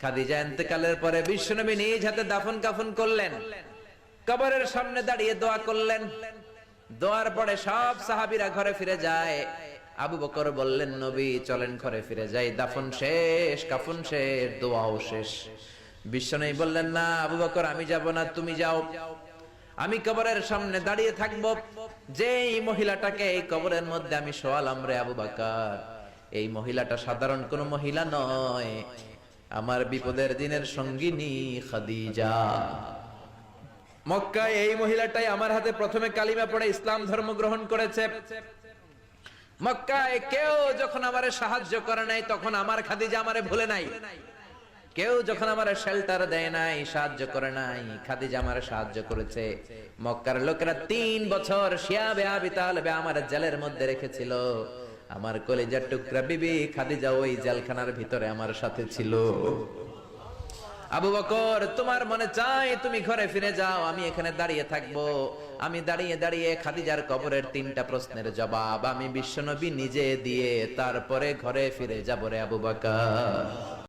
খাদিজা ইন্তেকালের পরে বিশ্বনবী নিজ হাতে দাফন কাফন করলেন, কবরের সামনে দাঁড়িয়ে দোয়া করলেন। দোয়ার পরে সব সাহাবীরা ঘরে ফিরে যায়। আবু বকর বললেন, নবী চলেন ঘরে ফিরে যাই, দাফন শেষ, কাফন শেষ, দোয়াও শেষ। বিশ্বনবী বললেন, না আবু বকর, আমি যাব না, তুমি যাও। আমি কবরের সামনে দাঁড়িয়ে থাকবো। যেই মহিলাটাকে এই কবরের মধ্যে আমি শোয়ালাম রে আবু বকর, এই মহিলাটা সাধারণ কোন মহিলা নয়, আমার বিপদের দিনের সঙ্গিনী খাদিজা। মক্কায় এই মহিলাটাই আমার হাতে প্রথমে কালিমা পড়ে ইসলাম ধর্ম গ্রহণ করেছে। মক্কায় কেউ যখন আমারে সাহায্য করে নাই, তখন আমার খাদিজা আমারে ভুলে নাই। কেউ যখন আমারে শেল্টার দেয় নাই, সাহায্য করে নাই, খাদিজা আমারে সাহায্য করেছে। মক্কার লোকেরা 3 বছর শিয়াবে আবি তালেবে আমার জেলের মধ্যে রেখেছিল। আমার কলিজার টুকরা বিবি খাদিজা ওই জেলখানার ভিতরে আমার সাথে ছিল। আবু বকর, তোমার মনে চায় তুমি ঘরে ফিরে যাও, আমি এখানে দাঁড়িয়ে থাকবো। আমি দাঁড়িয়ে দাঁড়িয়ে খাদিজার কবরের 3টা প্রশ্নের জবাব আমি বিশ্বনবী নিজে দিয়ে তারপরে ঘরে ফিরে যাব রে আবু বকর।